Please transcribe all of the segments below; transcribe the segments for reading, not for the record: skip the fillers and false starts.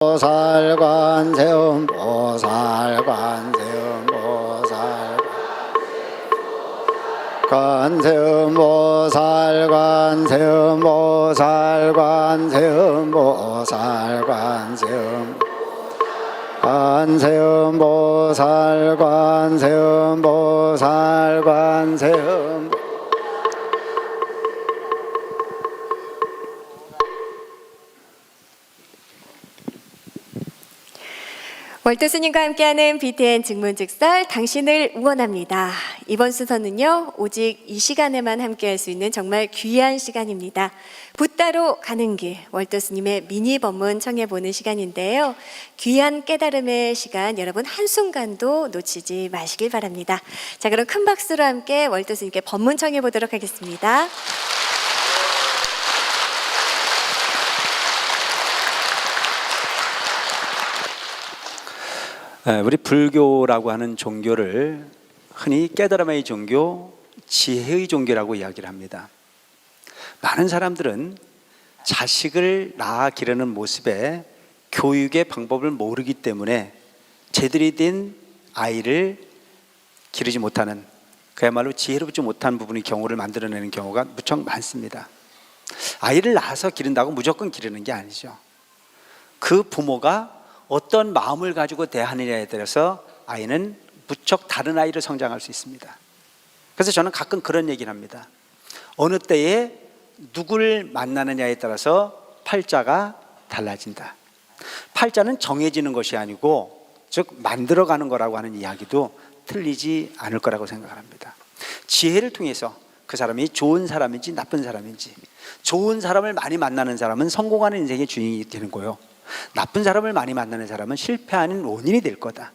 보살관세음 보살관세음 보살관세음 보살관세음 보살관세음 보살관세음 관세음 보살관세음 보살관세음. 월드 스님과 함께하는 BTN 증문즉설 당신을 응원합니다. 이번 순서는요, 오직 이 시간에만 함께할 수 있는 정말 귀한 시간입니다. 붓다로 가는 길, 월드 스님의 미니 법문 청해보는 시간인데요. 귀한 깨달음의 시간, 여러분 한순간도 놓치지 마시길 바랍니다. 자, 그럼 큰 박수로 함께 월드 스님께 법문 청해보도록 하겠습니다. 우리 불교라고 하는 종교를 흔히 깨달음의 종교, 지혜의 종교라고 이야기를 합니다. 많은 사람들은 자식을 낳아 기르는 모습에 교육의 방법을 모르기 때문에 제대로 된 아이를 기르지 못하는, 그야말로 지혜롭지 못한 부분의 경우를 만들어내는 경우가 무척 많습니다. 아이를 낳아서 기른다고 무조건 기르는 게 아니죠. 그 부모가 어떤 마음을 가지고 대하느냐에 따라서 아이는 무척 다른 아이로 성장할 수 있습니다. 그래서 저는 가끔 그런 얘기를 합니다. 어느 때에 누구를 만나느냐에 따라서 팔자가 달라진다. 팔자는 정해지는 것이 아니고 즉 만들어가는 거라고 하는 이야기도 틀리지 않을 거라고 생각합니다. 지혜를 통해서 그 사람이 좋은 사람인지 나쁜 사람인지, 좋은 사람을 많이 만나는 사람은 성공하는 인생의 주인이 되는 거요, 나쁜 사람을 많이 만나는 사람은 실패하는 원인이 될 거다.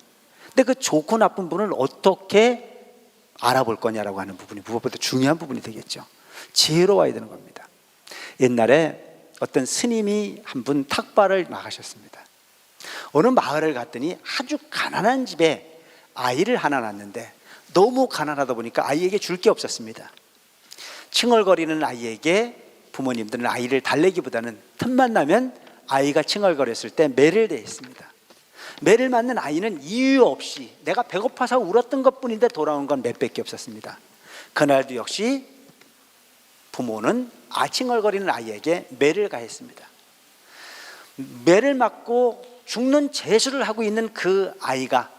근데 그 좋고 나쁜 분을 어떻게 알아볼 거냐라고 하는 부분이 무엇보다 중요한 부분이 되겠죠. 지혜로워야 되는 겁니다. 옛날에 어떤 스님이 한 분 탁발을 나가셨습니다. 어느 마을을 갔더니 아주 가난한 집에 아이를 하나 낳았는데 너무 가난하다 보니까 아이에게 줄 게 없었습니다. 칭얼거리는 아이에게 부모님들은 아이를 달래기보다는 틈만 나면 아이가 칭얼거렸을 때 매를 대했습니다. 매를 맞는 아이는 이유 없이 내가 배고파서 울었던 것뿐인데 돌아온 건 몇 밖에 없었습니다. 그날도 역시 부모는 칭얼거리는 아이에게 매를 가했습니다. 매를 맞고 죽는 재수를 하고 있는 그 아이가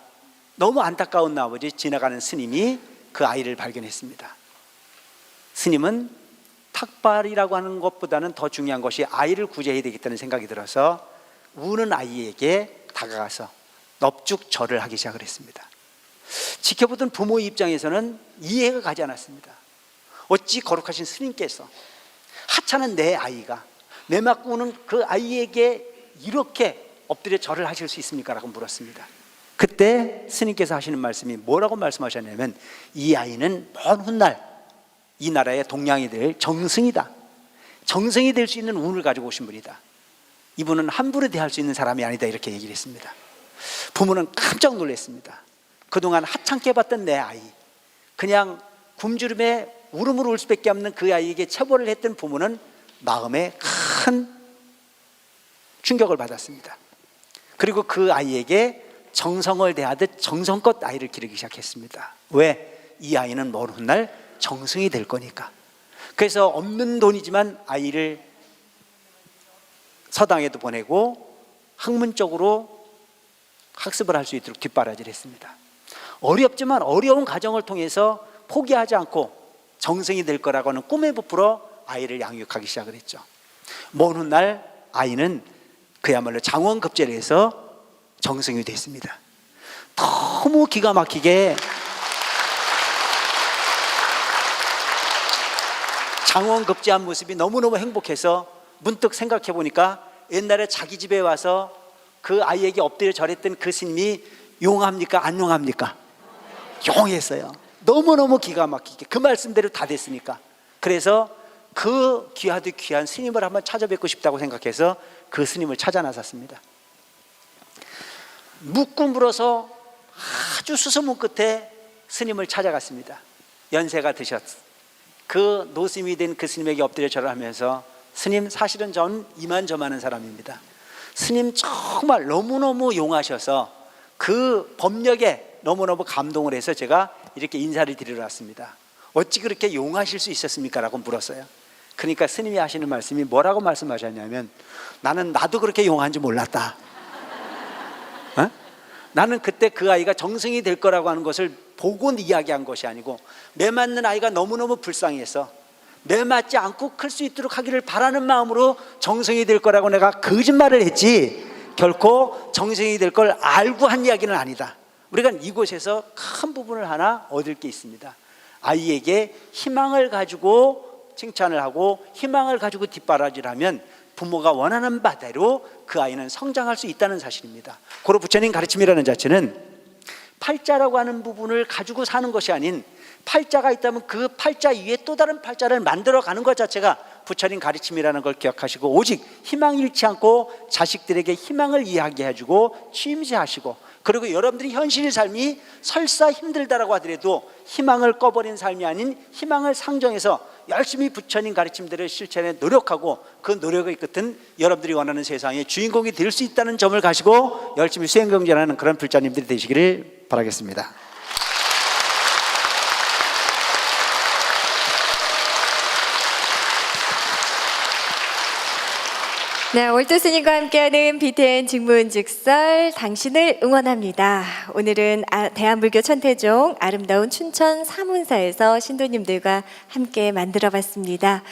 너무 안타까운 나머지 지나가는 스님이 그 아이를 발견했습니다. 스님은 탁발이라고 하는 것보다는 더 중요한 것이 아이를 구제해야 되겠다는 생각이 들어서 우는 아이에게 다가가서 넙죽절을 하기 시작을 했습니다. 지켜보던 부모의 입장에서는 이해가 가지 않았습니다. 어찌 거룩하신 스님께서 하찮은 내 아이가 매 맞고 우는 그 아이에게 이렇게 엎드려 절을 하실 수 있습니까? 라고 물었습니다. 그때 스님께서 하시는 말씀이 뭐라고 말씀하셨냐면, 이 아이는 먼 훗날 이 나라의 동량이 될 정승이다. 정승이 될 수 있는 운을 가지고 오신 분이다. 이분은 함부로 대할 수 있는 사람이 아니다. 이렇게 얘기를 했습니다. 부모는 깜짝 놀랐습니다. 그동안 하찮게 봤던 내 아이, 그냥 굶주림에 울음으로 울 수밖에 없는 그 아이에게 체벌을 했던 부모는 마음에 큰 충격을 받았습니다. 그리고 그 아이에게 정성을 대하듯 정성껏 아이를 기르기 시작했습니다. 왜? 이 아이는 먼 훗날 정승이 될 거니까. 그래서 없는 돈이지만 아이를 서당에도 보내고 학문적으로 학습을 할 수 있도록 뒷바라지를 했습니다. 어렵지만 어려운 과정을 통해서 포기하지 않고 정승이 될 거라고 하는 꿈에 부풀어 아이를 양육하기 시작을 했죠. 먼 훗날 아이는 그야말로 장원급제를 해서 정승이 됐습니다. 너무 기가 막히게 장원급제한 모습이 너무너무 행복해서 문득 생각해 보니까 옛날에 자기 집에 와서 그 아이에게 엎드려 절했던 그 스님이 용합니까? 안 용합니까? 용했어요. 너무너무 기가 막히게 그 말씀대로 다 됐으니까. 그래서 그 귀하도 귀한 스님을 한번 찾아뵙고 싶다고 생각해서 그 스님을 찾아 나섰습니다. 묻고 물어서 아주 수소문 끝에 스님을 찾아갔습니다. 연세가 드셨 그 노스님이 된 그 스님에게 엎드려 절을 하면서, 스님 사실은 전 이만저만한 사람입니다. 스님 정말 너무너무 용하셔서 그 법력에 너무너무 감동을 해서 제가 이렇게 인사를 드리러 왔습니다. 어찌 그렇게 용하실 수 있었습니까? 라고 물었어요. 그러니까 스님이 하시는 말씀이 뭐라고 말씀하셨냐면, 나도 그렇게 용한 줄 몰랐다. 어? 나는 그때 그 아이가 정승이 될 거라고 하는 것을 보고 이야기한 것이 아니고, 매 맞는 아이가 너무너무 불쌍해서 매 맞지 않고 클 수 있도록 하기를 바라는 마음으로 정승이 될 거라고 내가 거짓말을 했지, 결코 정승이 될 걸 알고 한 이야기는 아니다. 우리가 이곳에서 큰 부분을 하나 얻을 게 있습니다. 아이에게 희망을 가지고 칭찬을 하고 희망을 가지고 뒷바라지를 부모가 원하는 바대로 그 아이는 성장할 수 있다는 사실입니다. 고로 부처님 가르침이라는 자체는 팔자라고 하는 부분을 가지고 사는 것이 아닌, 팔자가 있다면 그 팔자 위에 또 다른 팔자를 만들어가는 것 자체가 부처님 가르침이라는 걸 기억하시고, 오직 희망 잃지 않고 자식들에게 희망을 이야기해주고 취임새하시고, 그리고 여러분들이 현실의 삶이 설사 힘들다라고 하더라도 희망을 꺼버린 삶이 아닌 희망을 상정해서 열심히 부처님 가르침대로 실천에 노력하고, 그 노력의 끝은 여러분들이 원하는 세상의 주인공이 될 수 있다는 점을 가지고 열심히 수행경전하는 그런 불자님들이 되시기를 바라겠습니다. 네, 월드 스님과 함께하는 BTN 직문직설, 당신을 응원합니다. 오늘은 대한불교 천태종 아름다운 춘천 사문사에서 신도님들과 함께 만들어봤습니다.